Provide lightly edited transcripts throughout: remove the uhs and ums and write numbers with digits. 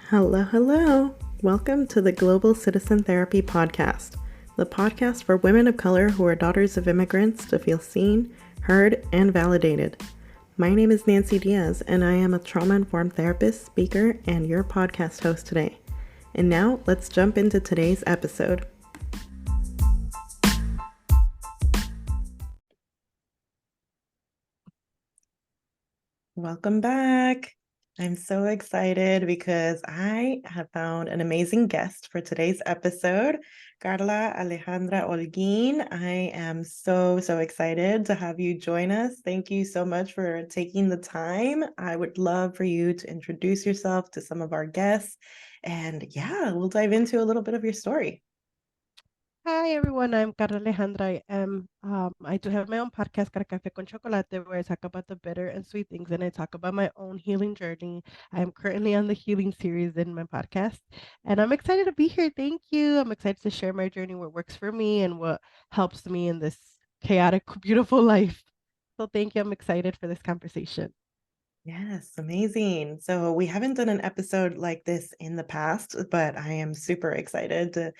Hello, hello. Welcome to the Global Citizen Therapy Podcast, the podcast for women of color who are daughters of immigrants to feel seen, heard, and validated. My name is Nancy Diaz, and I am a trauma-informed therapist, speaker, and your podcast host today. And now, let's jump into today's episode. Welcome back. I'm so excited because I have found an amazing guest for today's episode, Carla Alejandra Holguin. I am so excited to have you join us. Thank you so much for taking the time. I would love for you to introduce yourself to some of our guests. And yeah, we'll dive into a little bit of your story. Hi everyone, I'm Carla Alejandra. I do have my own podcast, Café con Chocolate, where I talk about the bitter and sweet things, and I talk about my own healing journey. I am currently on the healing series in my podcast, and I'm excited to be here. Thank you. I'm excited to share my journey, what works for me, and what helps me in this chaotic, beautiful life. So thank you. I'm excited for this conversation. Yes, amazing. So we haven't done an episode like this in the past, but I am super excited to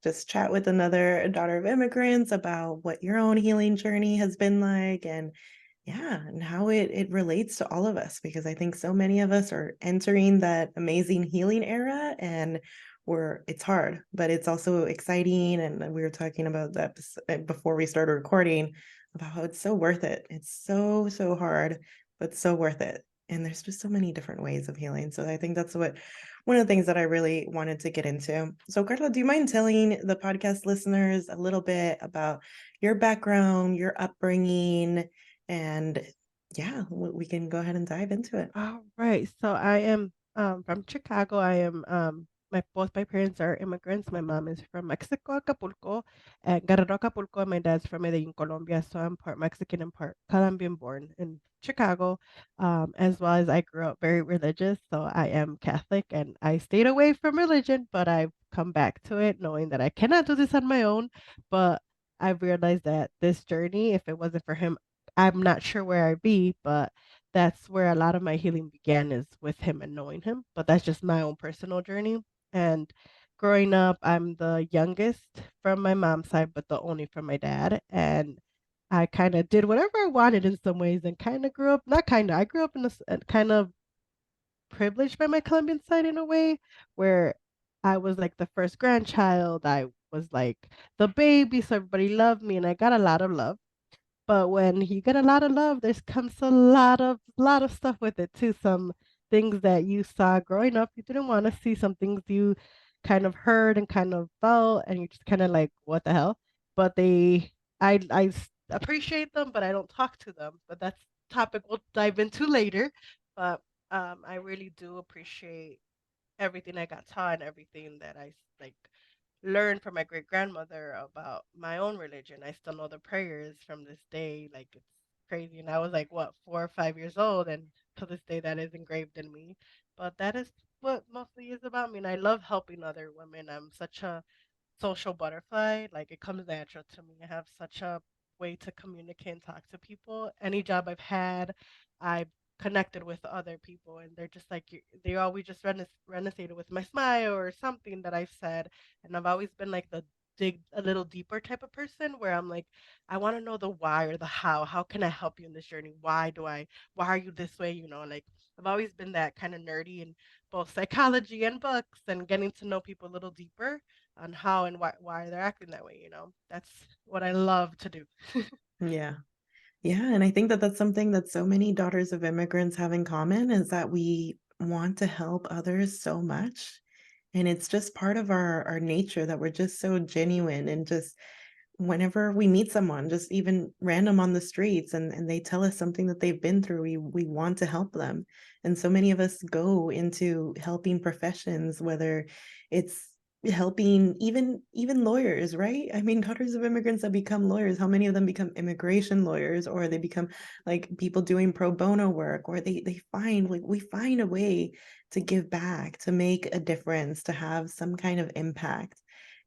just chat with another daughter of immigrants about what your own healing journey has been like and yeah, and how it relates to all of us because I think so many of us are entering that amazing healing era and it's hard, but it's also exciting. And we were talking about that before we started recording about how it's so worth it. It's so hard, but so worth it. And there's just so many different ways of healing. So I think that's one of the things that I really wanted to get into. So Carla, do you mind telling the podcast listeners a little bit about your background, your upbringing, and yeah, we can go ahead and dive into it. All right. So I am from Chicago. I am both my parents are immigrants. My mom is from Mexico, Acapulco, and Guerrero, Acapulco, and my dad's from Medellin, Colombia. So I'm part Mexican and part Colombian born in Chicago. As well as I grew up very religious. So I am Catholic and I stayed away from religion, but I've come back to it knowing that I cannot do this on my own. But I've realized that this journey, if it wasn't for him, I'm not sure where I'd be, but that's where a lot of my healing began is with him and knowing him. But that's just my own personal journey. And growing up, I'm the youngest from my mom's side, but the only from my dad. And I kind of did whatever I wanted in some ways and kind of grew up, not kind of, I grew up in a kind of privileged by my Colombian side in a way where I was like the first grandchild. I was like the baby, so everybody loved me and I got a lot of love. But when you get a lot of love, there's comes a lot of stuff with it too. Some things that you saw growing up you didn't want to see, some things you kind of heard and kind of felt, and you just kind of like, what the hell? But appreciate them, but I don't talk to them. But that's topic we'll dive into later. But I really do appreciate everything I got taught and everything that I like learned from my great grandmother about my own religion. I still know the prayers from this day. Like it's crazy. And I was like, what, 4 or 5 years old, and to this day that is engraved in me. But that is what mostly is about me. And I love helping other women. I'm such a social butterfly. Like it comes natural to me. I have such a way to communicate and talk to people. Any job I've had, I've connected with other people, and they're just like they always just resonated with my smile or something that I've said, and I've always been like the dig a little deeper type of person where I'm like, I want to know the why or the how. How can I help you in this journey? Why are you this way? Like I've always been that kind of nerdy in both psychology and books and getting to know people a little deeper on how and why they're acting that way. That's what I love to do. Yeah. Yeah, and I think that that's something that so many daughters of immigrants have in common is that we want to help others so much. And it's just part of our nature that we're just so genuine and just whenever we meet someone, just even random on the streets and they tell us something that they've been through, we want to help them. And so many of us go into helping professions, whether it's helping even lawyers, right? I mean, daughters of immigrants that become lawyers, how many of them become immigration lawyers or they become like people doing pro bono work or they find like we find a way to give back, to make a difference, to have some kind of impact.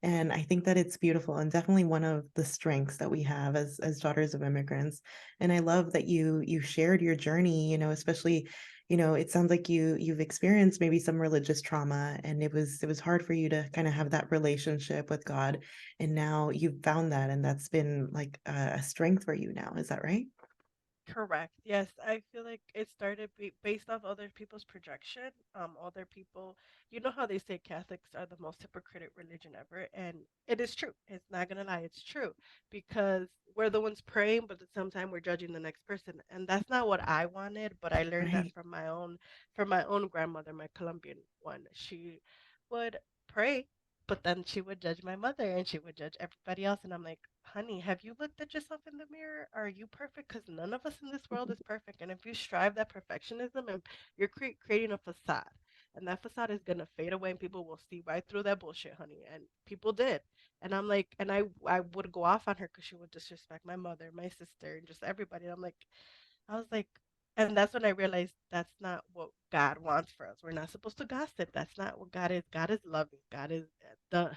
And I think that it's beautiful and definitely one of the strengths that we have as daughters of immigrants. And I love that you shared your journey, especially, it sounds like you've experienced maybe some religious trauma, and it was hard for you to kind of have that relationship with God. And now you've found that, and that's been like a strength for you now. Is that right? Correct. Yes, I feel like it started based off other people's projection. Other people, you know how they say Catholics are the most hypocritical religion ever, and it is true. It's not gonna lie, it's true because we're the ones praying, but at the same time we're judging the next person, and that's not what I wanted. But I learned that Right. from my own grandmother, my Colombian one. She would pray, but then she would judge my mother, and she would judge everybody else, and I'm like, honey, have you looked at yourself in the mirror? Are you perfect? Because none of us in this world is perfect. And if you strive that perfectionism, and you're creating a facade, and that facade is gonna fade away, and people will see right through that bullshit, honey. And people did. And I'm like, and I would go off on her because she would disrespect my mother, my sister, and just everybody. And I was like, and that's when I realized that's not what God wants for us. We're not supposed to gossip. That's not what God is. God is loving. God is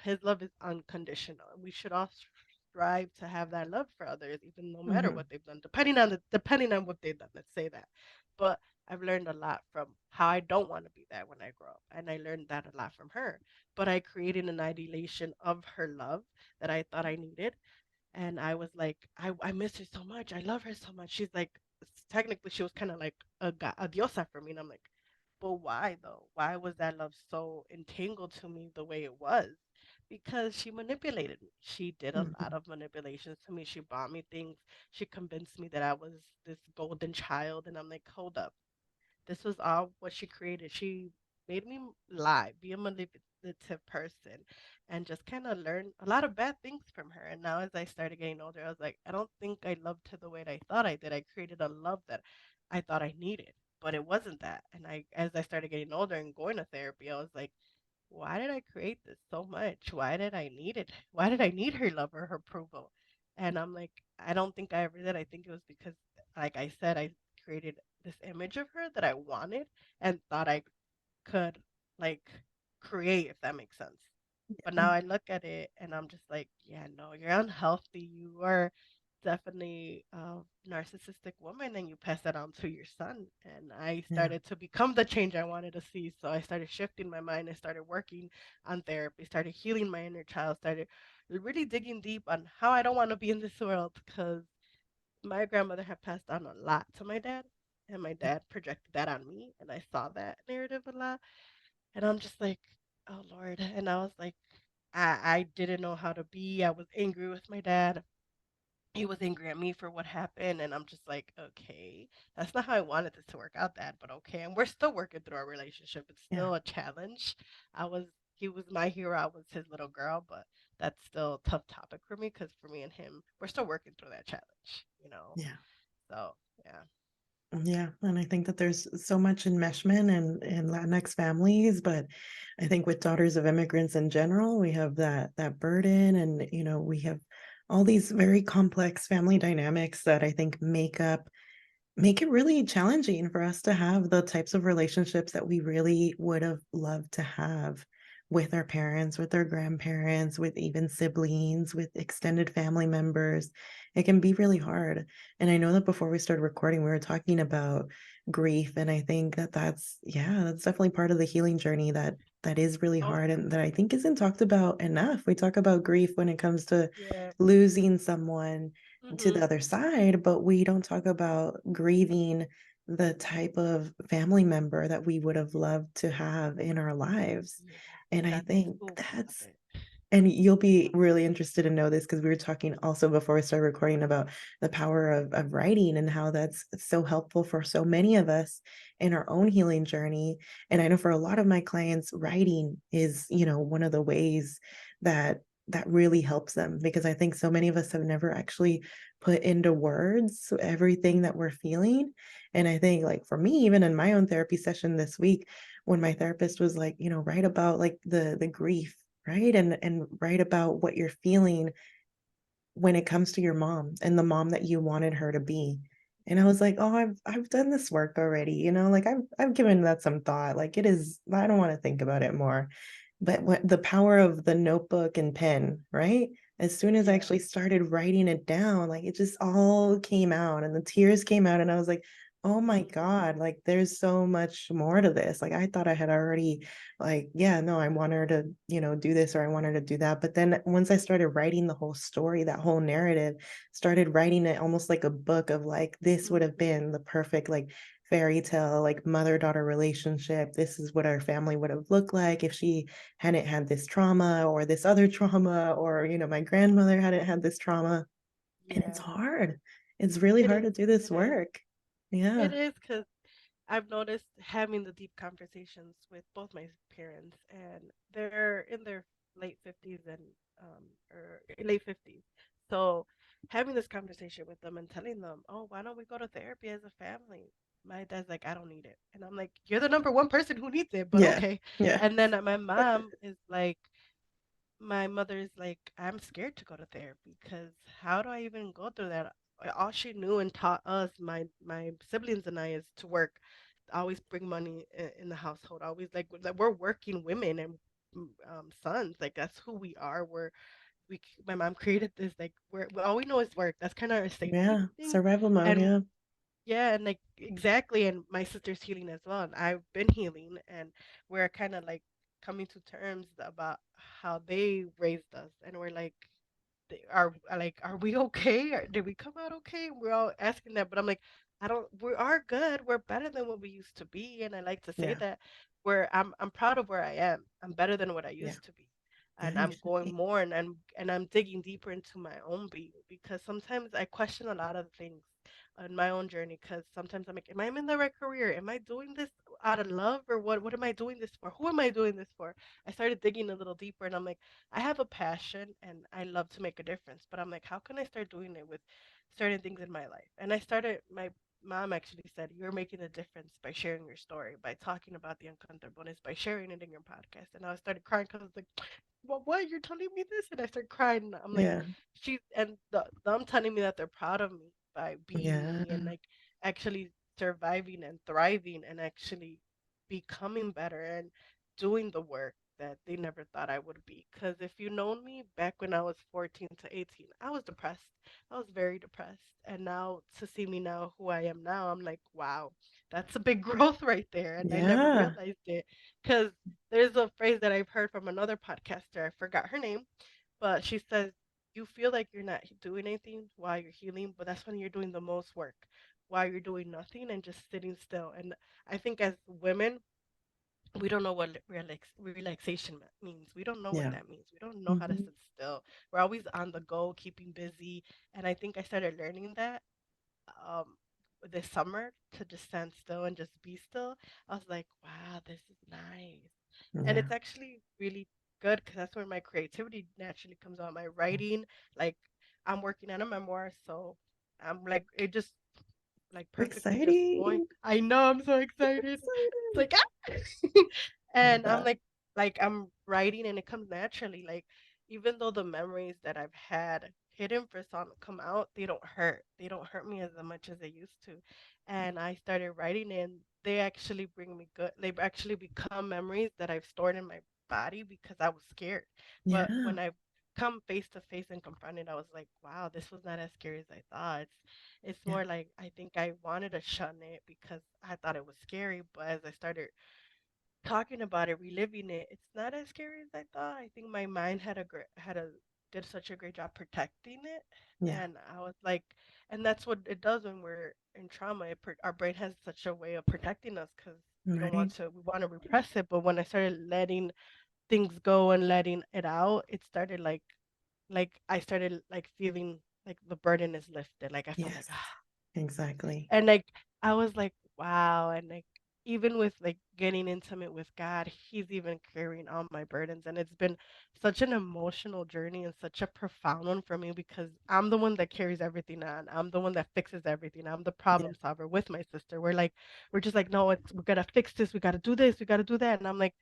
His love is unconditional. And we should all strive to have that love for others, even no matter Hmm. what they've done, depending on what they've done. Let's say that. But I've learned a lot from how I don't want to be that when I grow up, and I learned that a lot from her. But I created an idealization of her love that I thought I needed, and I was like, I miss her so much. I love her so much. She's like, technically, she was kind of like a diosa for me. And I'm like, but why though? Why was that love so entangled to me the way it was? Because she manipulated me. She did a lot Hmm. of manipulations to me. She bought me things. She convinced me that I was this golden child. And I'm like, hold up. This was all what she created. She made me lie, be a manipulative person, and just kind of learn a lot of bad things from her. And now, as I started getting older, I was like, I don't think I loved her the way that I thought I did. I created a love that I thought I needed, but it wasn't that. And as I started getting older and going to therapy, I was like, why did I create this so much? Why did I need it? Why did I need her love or her approval? And I'm like, I don't think I ever did. I think it was because, like I said, I created this image of her that I wanted and thought I could like create, if that makes sense. But now I look at it and I'm just like, yeah, no, you're unhealthy. You are definitely a narcissistic woman and you pass that on to your son. And I Yeah. started to become the change I wanted to see. So I started shifting my mind. I started working on therapy, started healing my inner child, started really digging deep on how I don't want to be in this world because my grandmother had passed on a lot to my dad. And my dad projected that on me, and I saw that narrative a lot. And I'm just like, oh Lord. And I was like, I didn't know how to be. I was angry with my dad. He was angry at me for what happened. And I'm just like, okay, that's not how I wanted this to work out, Dad, but okay. And we're still working through our relationship. It's Yeah. still a challenge. I was, he was my hero. I was his little girl, but that's still a tough topic for me because for me and him, we're still working through that challenge, you know? Yeah. So, yeah. Yeah, and I think that there's so much enmeshment in Latinx families, but I think with daughters of immigrants in general, we have that burden, and we have all these very complex family dynamics that I think make it really challenging for us to have the types of relationships that we really would have loved to have with our parents, with our grandparents, with even siblings, with extended family members. It can be really hard. And I know that before we started recording, we were talking about grief. And I think that yeah, that's definitely part of the healing journey that is really Oh, hard and that I think isn't talked about enough. We talk about grief when it comes to yeah. losing someone to Mm-hmm. the other side, but we don't talk about grieving the type of family member that we would have loved to have in our lives. Yeah. And I That's a think school that's topic. and you'll be really interested to know this because we were talking also before we started recording about the power of writing and how that's so helpful for so many of us in our own healing journey. And I know for a lot of my clients, writing is, one of the ways that that really helps them because I think so many of us have never actually put into words everything that we're feeling. And I think like for me, even in my own therapy session this week, when my therapist was like, write about like the grief, right? And write about what you're feeling when it comes to your mom and the mom that you wanted her to be. And I was like, "Oh, I've done this work already, like I've given that some thought. Like it is I don't want to think about it more." but what the power of the notebook and pen, right? As soon as I Yeah. actually started writing it down, like it just all came out and the tears came out. And I was like, oh my God, like there's so much more to this. Like I thought I had already, like, yeah, no, I want her to, do this or I want her to do that. But then once I started writing the whole story, that whole narrative, started writing it almost like a book of like, this would have Mhm. been the perfect, like, fairy tale, like mother-daughter relationship. This is what our family would have looked like if she hadn't had this trauma or this other trauma, or my grandmother hadn't had this trauma. And it's Yeah. hard. It's really It hard is. to do this It is. work. Yeah. It is because I've noticed having the deep conversations with both my parents, and they're in their late 50s and or late 50s. So having this conversation with them and telling them, "Oh, why don't we go to therapy as a family?" My dad's like, "I don't need it," and I'm like, "You're the number one person who needs it, but Yeah. okay." Yeah. And then my mom is like, my mother's like, I'm scared to go to therapy because how do I even go through that? All she knew and taught us, my siblings and I, is to work, always bring money in the household, always like we're working women and sons, like that's who we are. My mom created this like all we know is work. That's kind of our safety Yeah. thing, Survival mode. and Yeah. yeah, and like exactly, and my sister's healing as well, and I've been healing, and we're kind of like coming to terms about how they raised us, and we're like, are we okay? Or did we come out okay? We're all asking that, but I'm like, I don't. We are good. We're better than what we used to be, and I like to say Yeah. that I'm proud of where I am. I'm better than what I Yeah. used to be, Yeah. and You I'm should going be. more, and I'm digging deeper into my own being because sometimes I question a lot of things on my own journey because sometimes I'm like, am I in the right career? Am I doing this out of love or what? What am I doing this for? Who am I doing this for? I started digging a little deeper, and I'm like, I have a passion and I love to make a difference, but I'm like, how can I start doing it with certain things in my life? And I started, my mom actually said, you're making a difference by sharing your story, by talking about the uncomfortableness, by sharing it in your podcast. And I started crying because I was like, well, what? You're telling me this? And I started crying. I'm like, Yeah. and them telling me that they're proud of me by being Yeah. me and like actually surviving and thriving and actually becoming better and doing the work that they never thought I would be. Because if you known me back when I was 14 to 18, I was depressed. I was very depressed. And now to see me now, who I am now, I'm like, wow, that's a big growth right there. And I never Yeah. realized it. Because there's a phrase that I've heard from another podcaster. I forgot her name, but she says, you feel like you're not doing anything while you're healing, but that's when you're doing the most work, while you're doing nothing and just sitting still. And I think as women, we don't know what relaxation means. We don't know what Yeah. that means. We don't know how to Hmm. sit still. We're always on the go, keeping busy. And I think I started learning that um, this summer to just stand still and just be still. I was like, wow, this is nice. And Yeah. it's actually really good because that's where my creativity naturally comes out. My writing, like I'm working on a memoir, so I'm like, it just like perfectly just going. Exciting. I know I'm so excited. It's Excited. like ah! I love And I'm that. like I'm writing and it comes naturally. Like even though the memories that I've had hidden for some come out, they don't hurt. They don't hurt me as much as they used to. And I started writing and they actually bring me good. They actually become memories that I've stored in my body because I was scared. But Yeah. when I come face to face and confront it, I was like, wow, this was not as scary as I thought. It's Yeah. more like I think I wanted to shun it because I thought it was scary, but as I started talking about it, reliving it, it's not as scary as I thought. I think my mind did such a great job protecting it, Yeah. and I was like, and that's what it does when we're in trauma. Our brain has such a way of protecting us because Right. we want to repress it. But when I started letting things go and letting it out, it started like I started like feeling like the burden is lifted. Like I felt like Yes. Exactly. and like I was like, wow, and like even with like getting intimate with God, He's even carrying all my burdens, and it's been such an emotional journey and such a profound one for me because I'm the one that carries everything on. I'm the one that fixes everything. I'm the Yeah. problem solver with my sister. We're just like, no, we gotta fix this. We gotta do this. We gotta do that. And I'm like,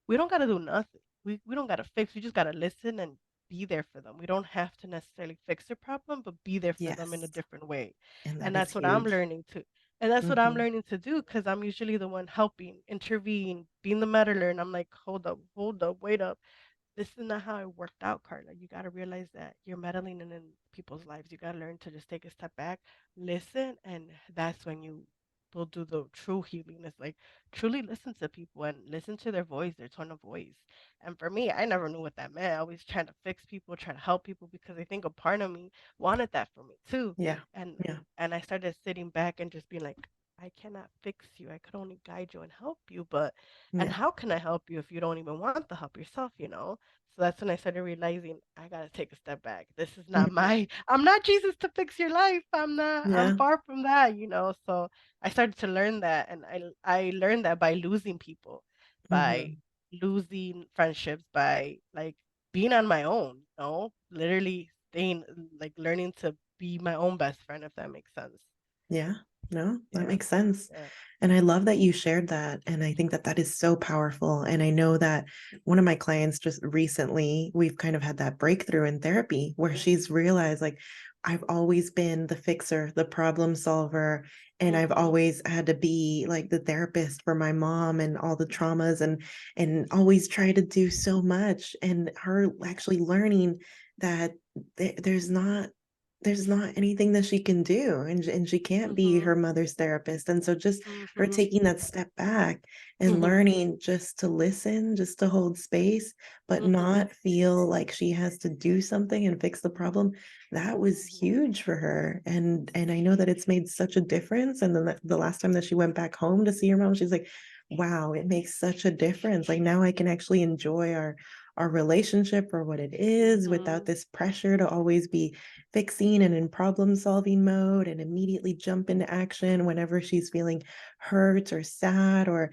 we don't gotta do nothing. We don't gotta fix. We just gotta listen and be there for them. We don't have to necessarily fix their problem, but be there for them in a Yes. different way. And And that is that's what I'm huge. learning to. And that's what I'm Hmm. learning to do because I'm usually the one helping, intervene, being the meddler. And I'm like, hold up, wait up. This is not how it worked out, Carla. You got to realize that you're meddling in people's lives. You got to learn to just take a step back, listen, and that's when you will do the true healing. It's like truly listen to people and listen to their voice, their tone of voice. And for me, I never knew what that meant. I always trying to fix people, try to help people because I think a part of me wanted that for me too. Yeah. And Yeah. and and I started sitting back and just being like, I cannot fix you. I could only guide you and help you, but and Yeah. how can I help you if you don't even want the help yourself, you know? So that's when I started realizing I gotta take a step back. This is not Mhm. I'm not Jesus to fix your life. I'm Yeah. far from that, you know. So I started to learn that and I learned that by losing people, by Hmm. losing friendships, by like being on my own, you know, literally staying like learning to be my own best friend, if that makes sense. Yeah. No, that Yeah. makes sense. Yeah. And I love that you shared that. And I think that that is so powerful. And I know that one of my clients just recently, we've kind of had that breakthrough in therapy where she's realized, like, I've always been the fixer, the problem solver, and I've Mhm. always had to be like the therapist for my mom and all the traumas and always try to do so much. And her actually learning that there's not anything that she can do, and she can't be Mhm. her mother's therapist. And so just her Mhm. taking that step back and Mhm. learning just to listen, just to hold space, but Mhm. not feel like she has to do something and fix the problem, that was Mhm. huge for her. And I know that it's made such a difference. And then the last time that she went back home to see her mom, she's like, wow, it makes such a difference. Like now I can actually enjoy our relationship for what it is without Mhm. this pressure to always be fixing and in problem solving mode and immediately jump into action whenever she's feeling hurt or sad, or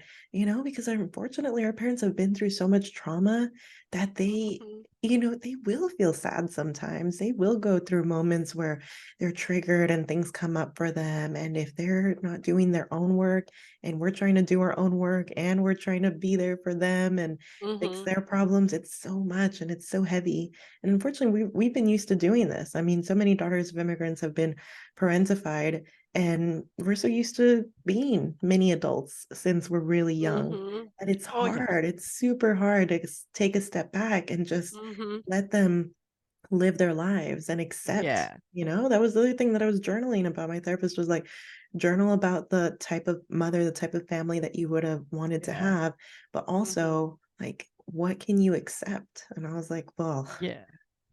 because unfortunately our parents have been through so much trauma that they Mhm. they will feel sad sometimes. They will go through moments where they're triggered and things come up for them, and if they're not doing their own work and we're trying to do our own work and we're trying to be there for them and fix Mhm. their problems, it's so much and it's so heavy. And unfortunately, we've been used to doing this. I mean, so many daughters of immigrants have been parentified, and we're so used to being mini adults since we're really young. Mhm. And it's Oh yeah. hard. It's super hard to take a step back and just Mhm. let them live their lives and accept. Yeah. That was the other thing that I was journaling about. My therapist was like, journal about the type of mother, the type of family that you would have wanted to Yeah. have, but Mhm. also like, what can you accept? And I was like, well, Yeah.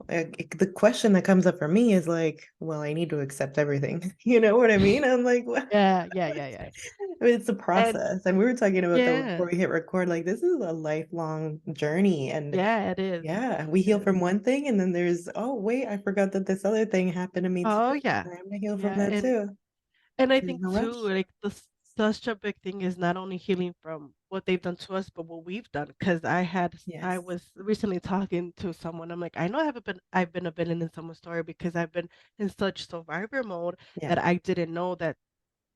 the question that comes up for me is like, well, I need to accept everything. You know what I mean? I'm like, what? Yeah. Yeah. Yeah. Yeah. I mean, it's a And process. And we were talking about that yeah. before we hit record. Like, this is a lifelong journey. And Yeah. It is. yeah, we It heal is. from one thing, and then there's, oh, wait, I forgot that this other thing happened to me too. Oh yeah. I am gonna heal from Yeah. that too. And I There's think no too, rush. like such a big thing is not only healing from what they've done to us, but what we've done. Because I Yes. was recently talking to someone. I'm like, I know I've been a villain in someone's story because I've been in such survivor mode Yeah. that I didn't know that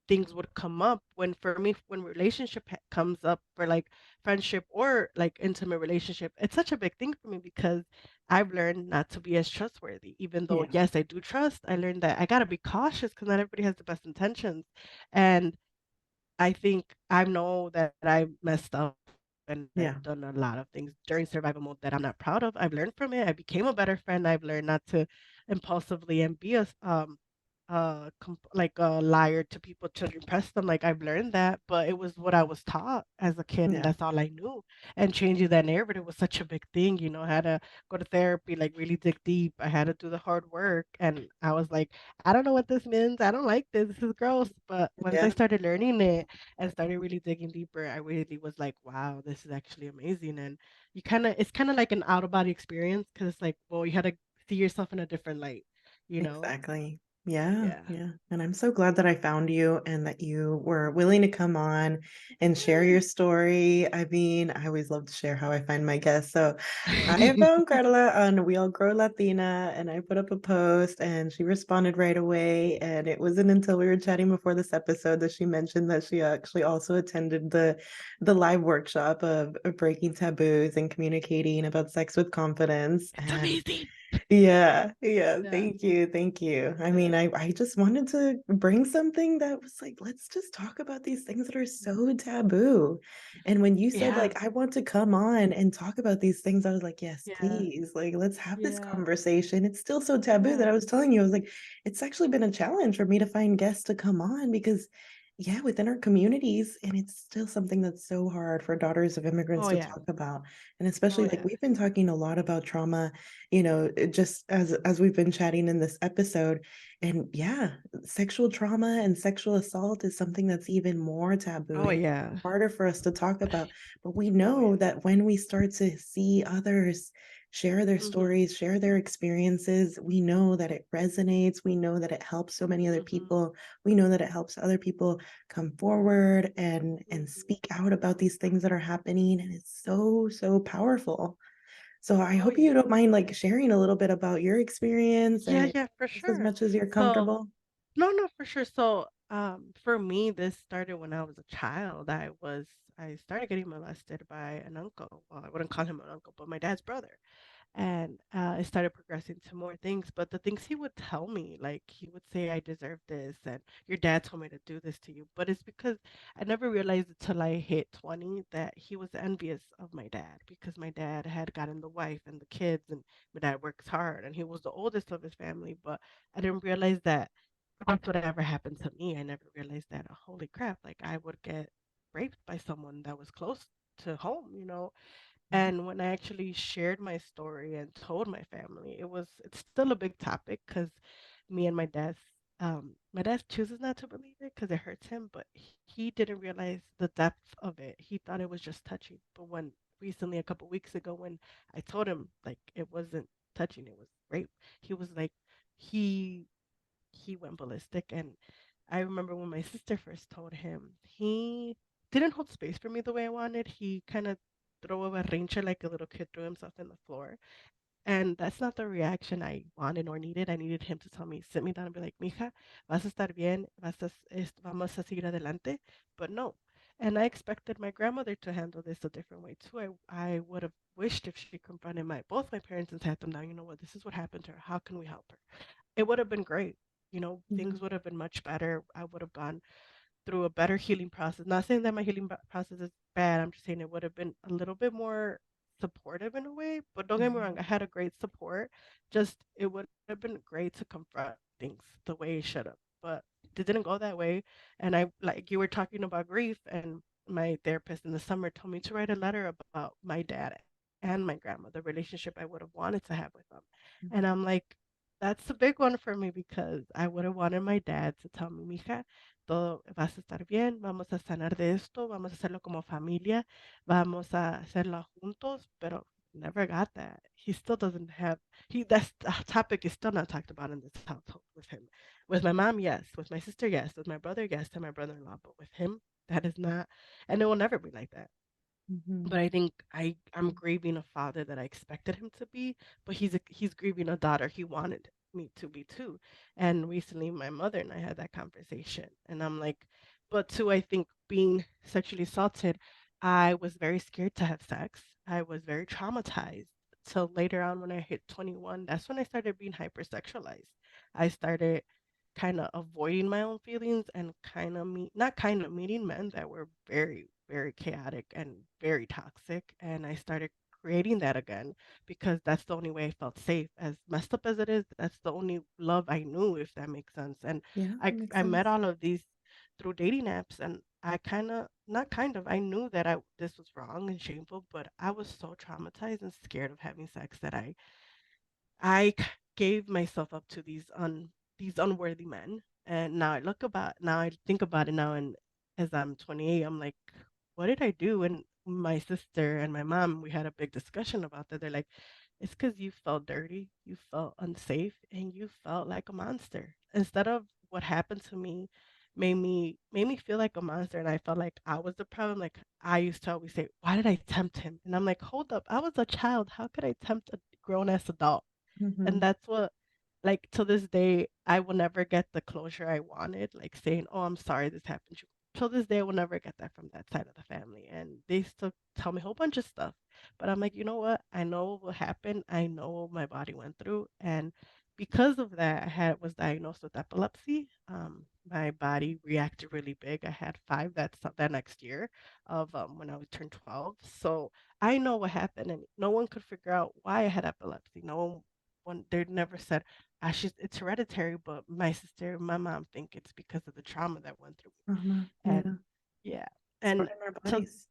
things would come up when for me when comes up for like friendship or like intimate relationship. It's such a big thing for me because I've learned not to be as trustworthy. Even though Yeah. yes, I do trust, I learned that I gotta be cautious because not everybody has the best intentions. And I think I know that I messed up and Yeah. I've done a lot of things during survival mode that I'm not proud of. I've learned from it. I became a better friend. I've learned not to impulsively and be like a liar to people to impress them. Like I've learned that, but it was what I was taught as a kid, and Yeah. that's all I knew. And changing that narrative was such a big thing. You know, I had to go to therapy, like really dig deep. I had to do the hard work, and I was like, I don't know what this means. I don't like this. This is gross. But once I Yeah. started learning it and started really digging deeper, I really was like, wow, this is actually amazing. And it's kind of like an out of body experience because it's like, well, you had to see yourself in a different light, you know? Exactly. Yeah, Yeah. yeah. And I'm so glad that I found you and that you were willing to come on and share your story. I mean, I always love to share how I find my guests. So I found Carla on We All Grow Latina, and I put up a post and she responded right away. And it wasn't until we were chatting before this episode that she mentioned that she actually also attended the live workshop of breaking taboos and communicating about sex with confidence. It's And amazing. Yeah, yeah. Yeah. Thank you. Thank you. I mean, Yeah. I just wanted to bring something that was like, let's just talk about these things that are so taboo. And when you said Yeah. like, I want to come on and talk about these things, I was like, yes, Yeah. please. Like, let's have this Yeah. conversation. It's still so taboo that Yeah. I was telling you, I was like, it's actually been a challenge for me to find guests to come on because yeah, within our communities, and it's still something that's so hard for daughters of immigrants Oh to yeah. talk about. And Oh especially like yeah. we've been talking a lot about trauma, just as we've been chatting in this episode. And yeah, sexual trauma and sexual assault is something that's even more taboo Oh and yeah. harder for us to talk about. But we Oh know yeah. that when we start to see others share their Mhm. stories, share their experiences, we know that it resonates. We know that it helps so many other Mhm. people. We know that it helps other people come forward and Mhm. speak out about these things that are happening. And it's so, so powerful. So I Oh hope you yeah. don't mind like sharing a little bit about your experience Yeah, and yeah, for just as sure. much as you're So, comfortable. no, no, for sure. So, for me, this started when I was a child. I started getting molested by an uncle. Well, I wouldn't call him an uncle, but my dad's brother. And it started progressing to more things. But the things he would tell me, like he would say, I deserve this, and your dad told me to do this to you. But it's because I never realized until I hit 20 that he was envious of my dad because my dad had gotten the wife and the kids, and my dad works hard, and he was the oldest of his family. But I didn't realize that that's whatever happened to me. I never realized that, holy crap, like I would get raped by someone that was close to home. Mhm, And when I actually shared my story and told my family, it's still a big topic because me and my dad chooses not to believe it because it hurts him, but he didn't realize the depth of it. He thought it was just touching. But when recently, a couple weeks ago, when I told him like it wasn't touching, it was rape, he was like, he he went ballistic. And I remember when my sister first told him, he didn't hold space for me the way I wanted. He kind of threw a berrinche like a little kid threw himself in the floor. And that's not the reaction I wanted or needed. I needed him to tell me, sit me down and be like, mija, vas a estar bien, vamos a seguir adelante. But no. And I expected my grandmother to handle this a different way too. I would have wished if she confronted both my parents and sat them down, you know what, this is what happened to her. How can we help her? It would have been great. mhm, Things would have been much better. I would have gone through a better healing process. Not saying that my process is bad. I'm just saying it would have been a little bit more supportive in a way. But don't get me wrong, mhm, I had a great support. Just it would have been great to confront things the way it should have. But it didn't go that way. And I, like you were talking about grief, and my therapist in the summer told me to write a letter about my dad and my grandma, the relationship I would have wanted to have with them. And mhm, I'm like, that's a big one for me because I would have wanted my dad to tell me, mija, todo vas a estar bien, vamos a sanar de esto, vamos a hacerlo como familia, vamos a hacerlo juntos, pero never got that. He still doesn't have that's the topic is still not talked about in this household with him. With my mom, yes. With my sister, yes. With my brother, yes. And my brother-in-law, but with him, that is not, and it will never be like that. mhm, But I think I'm grieving a father that I expected him to be, but he's grieving a daughter he wanted me to be too. And recently my mother and I had that conversation, and I'm like, but too, I think being sexually assaulted, I was very scared to have sex. I was very traumatized till later on when I hit 21. That's when I started being hypersexualized. I started kind of avoiding my own feelings and kind of not kind of meeting men that were very, very chaotic and very toxic. And I started creating that again because that's the only way I felt safe. As messed up as it is, that's the only love I knew, if that makes sense. And yeah, I that makes I met sense. all of these through dating apps, and I kind of not kind of I knew that I this was wrong and shameful, but I was so traumatized and scared of having sex that gave myself up to these unworthy men. And now I think about it now, and as I'm 28, I'm like, what did I do? And my sister and my mom, we had a big discussion about that. They're like, it's because you felt dirty, you felt unsafe, and you felt like a monster. Instead of what happened to me made me feel like a monster, and I felt like I was the problem. Like I used to always say, why did I tempt him? And I'm like, hold up, I was a child. How could I tempt a grown ass adult? And Mhm, that's what, like, to this day, I will never get the closure I wanted, like saying, oh, I'm sorry this happened to you. till this day, I will never get that from that side of the family. And they still tell me a whole bunch of stuff. But I'm like, you know what? I know what happened. I know what my body went through. And because of that, was diagnosed with epilepsy. My body reacted really big. I had five that next year of when I was turned 12. So I know what happened, and no one could figure out why I had epilepsy. No one, they never said, it's hereditary, but my sister and my mom think it's because of the trauma that went through me. And Yeah. yeah, Stored and in our so bodies.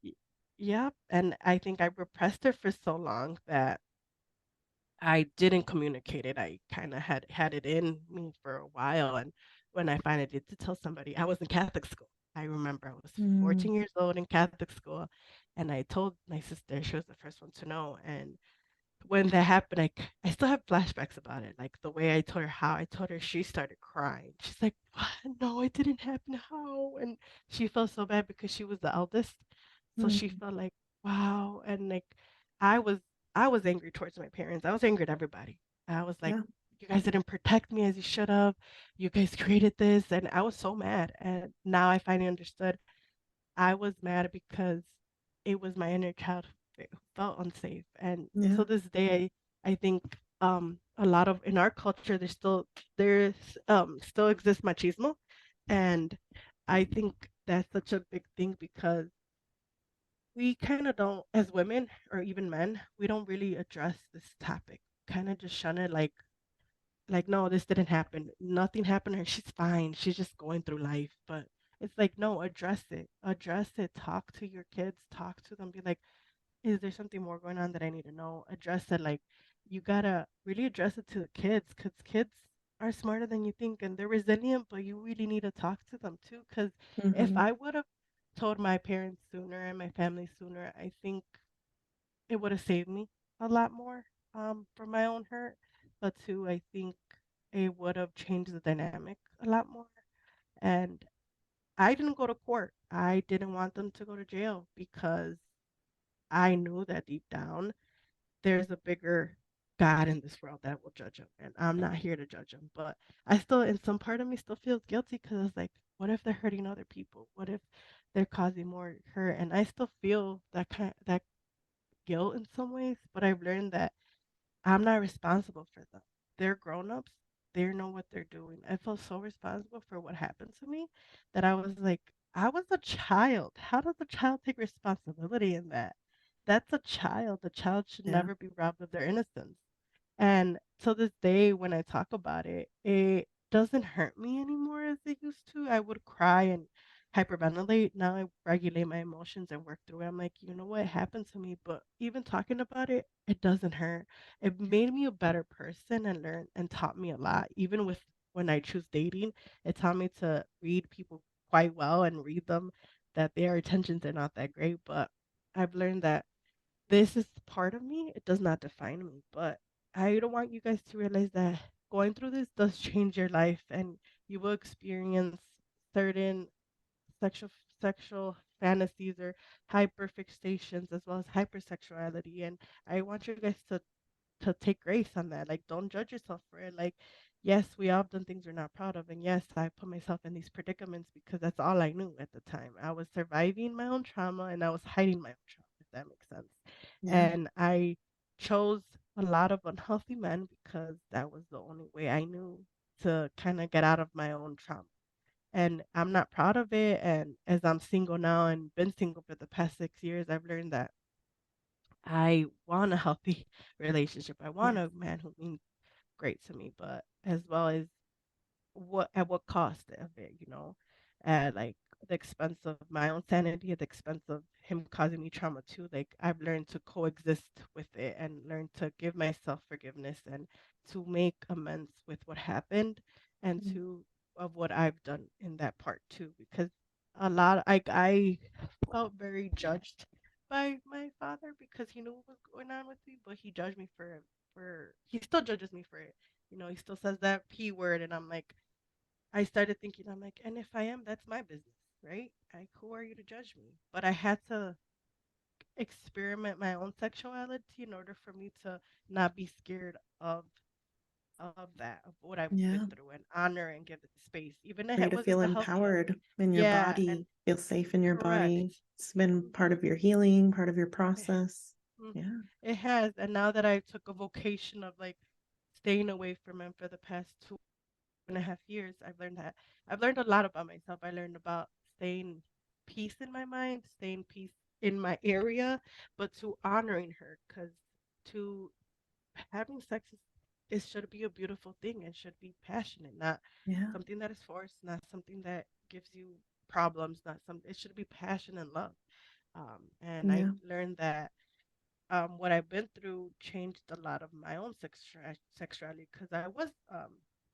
yeah, and I think I repressed it for so long that I didn't communicate it. I kind of had it in me for a while, and when I finally did to tell somebody, I was in Catholic school. I remember I was Mm, 14 years old in Catholic school, and I told my sister. She was the first one to know, and when that happened, I still have flashbacks about it. Like the way I told her how I told her, she started crying. She's like, "What? No, it didn't happen. How?" And she felt so bad because she was the eldest, so she mm, felt like, "Wow." And like, I was I was angry towards my parents. I was angry at everybody. I was like, yeah. "You guys didn't protect me as you should have. You guys created this," and I was so mad. And now I finally understood. I was mad because it was my inner child who felt unsafe. And Yeah. to this day, I think a lot of in our culture there's still exists machismo, and I think that's such a big thing because we kind of don't, as women or even men, we don't really address this topic. Kind of just shun it like no, this didn't happen, nothing happened to her, she's fine, she's just going through life. But it's like no, address it, talk to your kids, talk to them, be like, is there something more going on that I need to know? Address it. Like you gotta really address it to the kids because kids are smarter than you think and they're resilient, but you really need to talk to them too because if Hmm. I would have told my parents sooner and my family sooner, I think it would have saved me a lot more from my own hurt. But two, I think it would have changed the dynamic a lot more. And I didn't go to court. I didn't want them to go to jail because I knew that deep down there's a bigger God in this world that will judge them. And I'm not here to judge them. But I still, in some part of me, still feels guilty because it's like, what if they're hurting other people? What if they're causing more hurt? And I still feel that guilt in some ways. But I've learned that I'm not responsible for them. They're grown-ups. They know what they're doing. I felt so responsible for what happened to me that I was like, I was a child. How does a child take responsibility in that? That's a child. The child should Yeah. never be robbed of their innocence. And to this day, when I talk about it, it doesn't hurt me anymore as it used to. I would cry and hyperventilate. Now I regulate my emotions and work through it. I'm like, you know what happened to me? But even talking about it, it doesn't hurt. It made me a better person and learned and taught me a lot. Even with when I choose dating, it taught me to read people quite well and read them that their intentions are not that great. But I've learned that this is part of me. It does not define me, but I don't want you guys to realize that going through this does change your life and you will experience certain sexual sexual fantasies or hyperfixations as well as hypersexuality. And I want you guys to take grace on that. Like, don't judge yourself for it. Like, yes, we all have done things we're not proud of. And yes, I put myself in these predicaments because that's all I knew at the time. I was surviving my own trauma and I was hiding my own trauma, if that makes sense. Yeah. And I chose a lot of unhealthy men because that was the only way I knew to kind of get out of my own trauma. And I'm not proud of it. And as I'm single now and been single for the past 6 years, I've learned that I want a healthy relationship. I want Yes. a man who means great to me, but as well as what cost of it, at like the expense of my own sanity, at the expense of him causing me trauma too. Like I've learned to coexist with it and learn to give myself forgiveness and to make amends with what happened and Mm, to of what I've done in that part too. Because I felt very judged by my father because he knew what was going on with me, but he judged me for he still judges me for it. He still says that P word, and I'm like, I started thinking, I'm like, and if I am, that's my business, right? Like, who are you to judge me? But I had to experiment my own sexuality in order for me to not be scared of of that, of what I've been Yeah. through, and honor and give it space, even if For you it to wasn't feel the healthiest. empowered in your Yeah, and body, feel safe in your body. correct. It's been part Hmm. of your healing, part of your It, process. hmm. Yeah. It has, and now that I took a vocation of like staying away from him for the past 2.5 years, I've learned a lot about myself. I learned about staying peace in my mind, staying peace in my area, but to honoring her, because to having sex is, it should be a beautiful thing and should be passionate, not Yeah. something that is forced, not something that gives you problems, not some. It should be passion and love. And I Yeah. learned that what I've been through changed a lot of my own sexuality because I was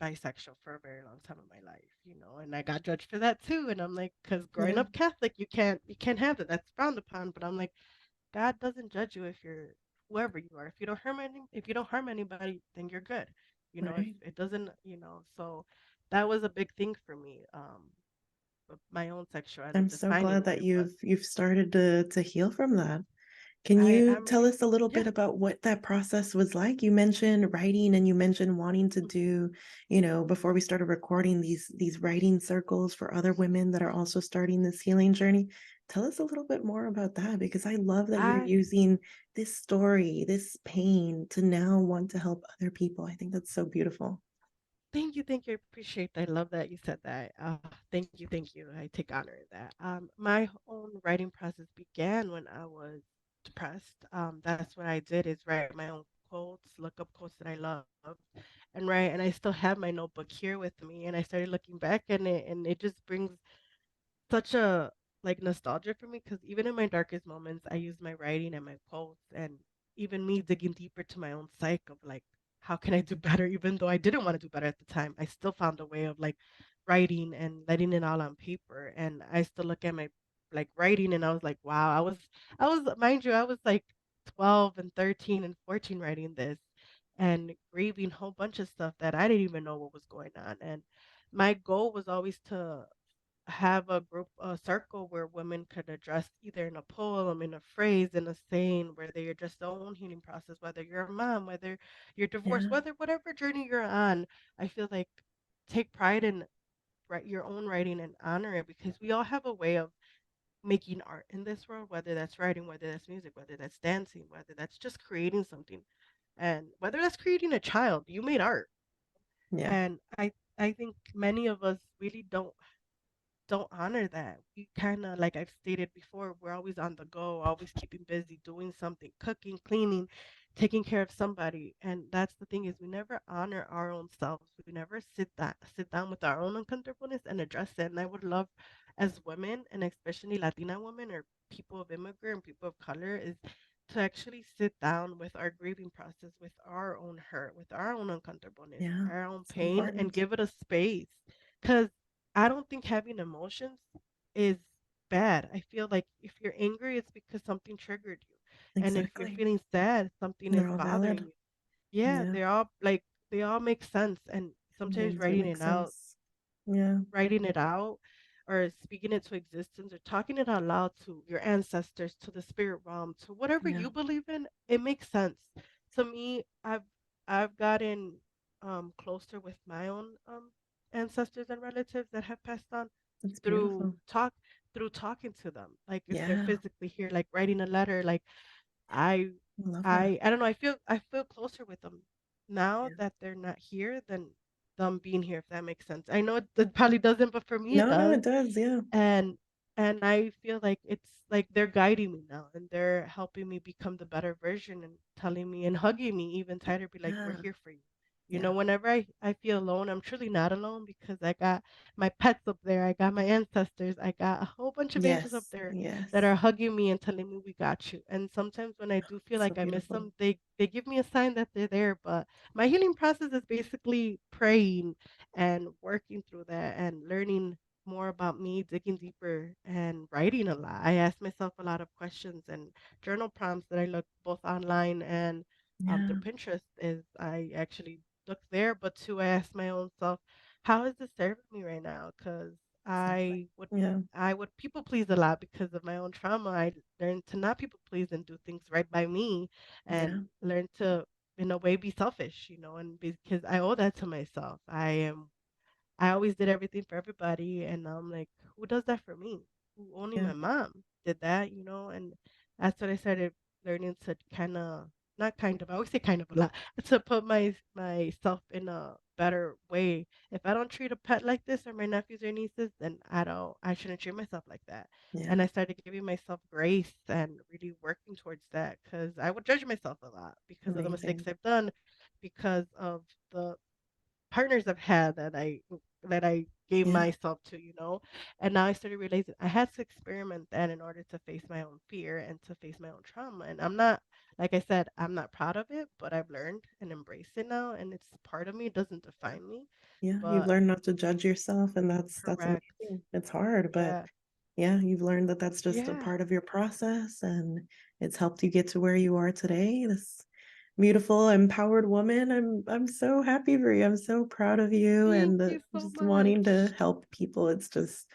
bisexual for a very long time in my life, and I got judged for that too. And I'm like, because growing Yeah. up Catholic, you can't have that. That's frowned upon. But I'm like, God doesn't judge you if you're whoever you are. If you don't harm anybody, then you're good. If Right. it doesn't, so that was a big thing for me. With my own sexuality, I'm just so finding glad what that it was. you've started to heal from that. Can I you am, tell us a little yeah. bit about what that process was like? You mentioned writing and you mentioned wanting to do, before we started recording these writing circles for other women that are also starting this healing journey. Tell us a little bit more about that because I love that you're I using this story, this pain to now want to help other people. I think that's so beautiful. Thank you, thank you. I appreciate that. I love that you said that. Thank you, thank you. I take honor in that. My own writing process began when I was depressed. That's what I did is write my own quotes, look up quotes that I love, and write. And I still have my notebook here with me. And I started looking back at it, and it just brings such a like nostalgia for me because even in my darkest moments, I use my writing and my quotes, and even me digging deeper to my own psyche of like, how can I do better? Even though I didn't want to do better at the time, I still found a way of like writing and letting it all on paper. And I still look at my like writing, and I was like, wow, mind you, I was like 12 and 13 and 14 writing this and grieving a whole bunch of stuff that I didn't even know what was going on. And my goal was always to have a circle where women could address either in a poem, in a phrase, in a saying, where they address their own healing process, whether you're a mom, whether you're divorced, Yeah. whatever journey you're on. I feel like take pride in write your own writing and honor it because we all have a way of making art in this world, whether that's writing, whether that's music, whether that's dancing, whether that's just creating something, and whether that's creating a child, you made art. Yeah. And I think many of us really don't honor that. We kind of, like I've stated before, we're always on the go, always keeping busy, doing something, cooking, cleaning, taking care of somebody. And that's the thing is we never honor our own selves. We never sit down with our own uncomfortableness and address it. And I would love as women and especially Latina women or people of immigrant and people of color is to actually sit down with our grieving process, with our own hurt, with our own uncomfortableness, Yeah. our own It's pain, and important. give it a space. Because I don't think having emotions is bad. I feel like if you're angry, it's because something triggered you. And if you're Exactly. feeling sad, something They're is all bothering valid. you. Yeah, Yeah. they all make sense. And sometimes Sometimes they make sense. Yeah. writing it out or speaking it to existence or talking it out loud to your ancestors, to the spirit realm, to whatever Yeah. you believe in, it makes sense. To me, I've gotten closer with my own ancestors and relatives that have passed on It's through beautiful. talk through talking to them. Like if they're Yeah. physically here, like writing a letter, like I I love that. I don't know, I feel closer with them now Yeah. that they're not here than them being here, if that makes sense. I know it probably doesn't, but for me it No, no, does. it does. Yeah. And I feel like it's like they're guiding me now and they're helping me become the better version and telling me and hugging me even tighter, be like, we're Yeah. here for you. Yeah. Whenever I feel alone, I'm truly not alone because I got my pets up there, I got my ancestors, I got a whole bunch of angels up Yes. there that Yes. are hugging me and telling me we got you. And sometimes when I do feel So like I miss beautiful. them, they give me a sign that they're there. But my healing process is basically praying and working through that and learning more about me, digging deeper and writing a lot. I ask myself a lot of questions and journal prompts that I look both online and through Yeah. Pinterest is I actually look there, but too I ask my own self, how is this serving me right now? Because Exactly. I would Yeah. I would people please a lot because of my own trauma. I learned to not people please and do things right by me Yeah. and learn to in a way be selfish, and because I owe that to myself. I always did everything for everybody, and I'm like, who does that for me? Who Only Yeah. my mom did that. And that's when I started learning to kind of, not kind of, I always say kind of a lot, to put myself in a better way. If I don't treat a pet like this or my nephews or nieces, then I shouldn't treat myself like that. Yeah. And I started giving myself grace and really working towards that because I would judge myself a lot because of the mistakes Amazing. I've done, because of the partners I've had that I gave Yeah. myself to. And now I started realizing I had to experiment that in order to face my own fear and to face my own trauma. And I'm not, like I said, I'm not proud of it, but I've learned and embraced it now, and it's part of me. It doesn't define me, Yeah. You've but learned not to judge yourself, and that's correct. amazing. It's hard, but Yeah. yeah, you've learned that that's just a Yeah. part of your process, and it's helped you get to where you are today. This beautiful, empowered woman. I'm so happy for you. I'm so proud of you, Thank and you so just wanting to much. help people. It's just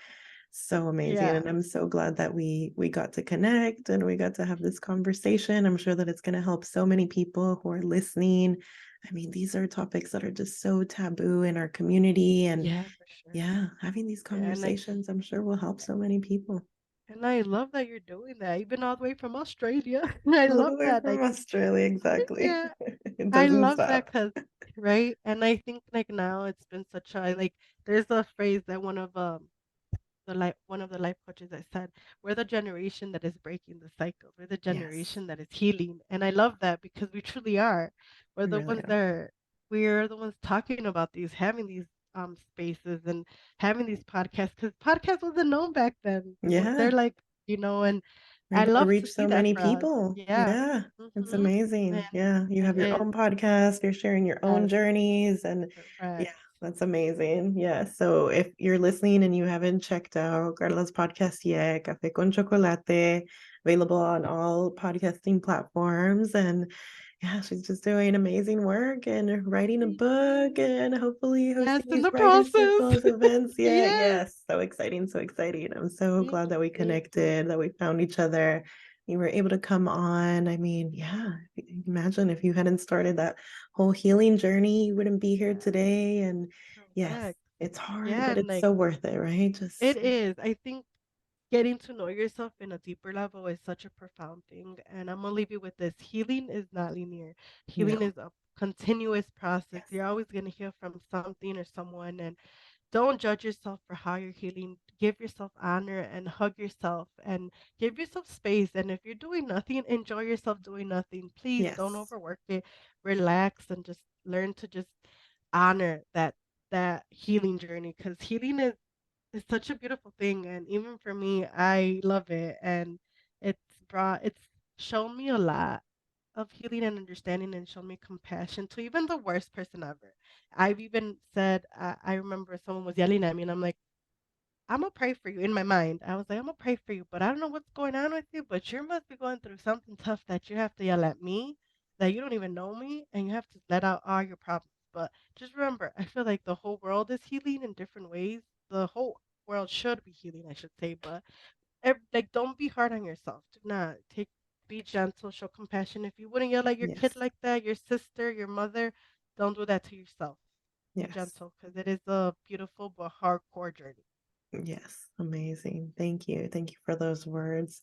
so amazing, Yeah. and I'm so glad that we got to connect and we got to have this conversation. I'm sure that it's going to help so many people who are listening. I mean, these are topics that are just so taboo in our community, and Yeah, for sure. yeah, having these Yeah, conversations, I'm sure will help so many people. and I love that you're doing that, even all the way from Australia. I All the love way that. from Australia, exactly. Yeah, It I doesn't love that stop. because, right? And I think like now it's been such a like there's a phrase that one of the life coaches that said, we're the generation that is breaking the cycle. We're the Yes, generation that is healing. And I love that because we truly are. We're we the really ones are. that are we're the ones talking about these, having these spaces and having these podcasts because podcasts wasn't known back then. They're Yeah, like, and we're I able to love to reach see so that many for us. people. Yeah. Yeah, it's Mm-hmm. amazing. Yeah, you have And your it own podcast, you're sharing your own Yes, journeys, and yeah, correct. that's amazing. Yeah, so if you're listening and you haven't checked out Carla's podcast yet, Café con Chocolate, available on all podcasting platforms, and yeah, she's just doing amazing work and writing a Thank book you. and hopefully Yes, hosting in these the writer process. circles events. Yeah, Yes. yes. So exciting, so exciting. I'm so Thank glad that you. we Thank you. connected, that we found each other. You were able to come on. I mean, yeah, imagine if you hadn't started that whole healing journey, you wouldn't be here Yeah, today. And yes, correct. it's hard, Yeah, but and it's like so worth it, right? it Just, is. I think getting to know yourself in a deeper level is such a profound thing. And I'm gonna leave you with this. Healing is not linear. Healing no, is a continuous process. yes, You're always gonna hear from something or someone, and don't judge yourself for how you're healing. Give yourself honor and hug yourself and give yourself space. And if you're doing nothing, enjoy yourself doing nothing. Please don't yes, overwork it. Relax and just learn to just honor that healing journey because healing is such a beautiful thing. And even for me, I love it. And it's shown me a lot of healing and understanding and shown me compassion to even the worst person ever. I've even said, I remember someone was yelling at me, and I'm like, I'm gonna pray for you in my mind. I was like, I'm gonna pray for you, but I don't know what's going on with you, but you must be going through something tough that you have to yell at me, that you don't even know me, and you have to let out all your problems. But just remember, I feel like the whole world is healing in different ways. The whole world should be healing, I should say, but like don't be hard on yourself. Do not take be gentle, show compassion. If you wouldn't yell at your kid yes, like that, your sister, your mother, don't do that to yourself. Be yes. gentle because it is a beautiful but hardcore journey. Yes, amazing. Thank you. Thank you for those words.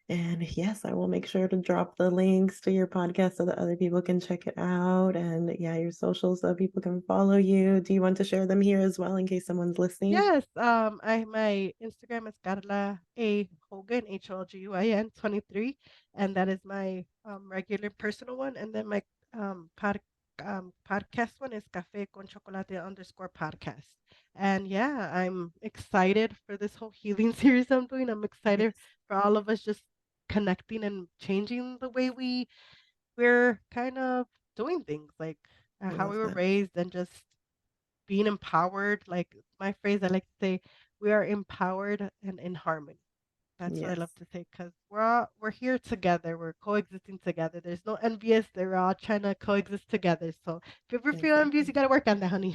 And yes, I will make sure to drop the links to your podcast so that other people can check it out. And yeah, your socials so people can follow you. Do you want to share them here as well in case someone's listening? Yes, I my Instagram is Carla A Hogan HOGUIN 23, and that is my regular personal one, and then my podcast one is Cafe con Chocolate underscore podcast. And yeah, I'm excited for this whole healing series I'm doing. I'm excited Yes, for all of us just connecting and changing the way we're kind of doing things, like I how love we were that. raised and just being empowered. Like my phrase, I like to say, we are empowered and in harmony. That's what I love Yes, to say because we're here together. We're coexisting together. There's no envious. They're all trying to coexist together. So if you ever feel envious, exactly. you got to work on that, honey.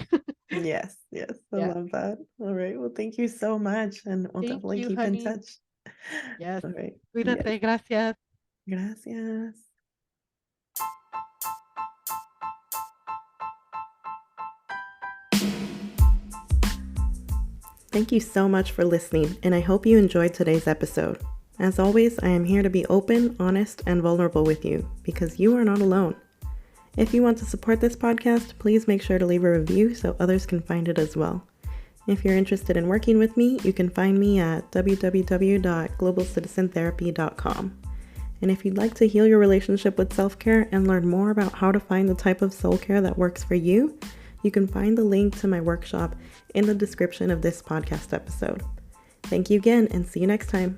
Yes, yes, I Yeah. love that. All right. Well, thank you so much. And we'll Thank definitely you, keep in honey. touch. Yes. All right. Yes. Cuídate. Gracias. Gracias. Thank you so much for listening, and I hope you enjoyed today's episode. As always, I am here to be open, honest, and vulnerable with you because you are not alone. If you want to support this podcast, please make sure to leave a review so others can find it as well. If you're interested in working with me, you can find me at www.globalcitizentherapy.com. And if you'd like to heal your relationship with self-care and learn more about how to find the type of soul care that works for you, you can find the link to my workshop in the description of this podcast episode. Thank you again, and see you next time.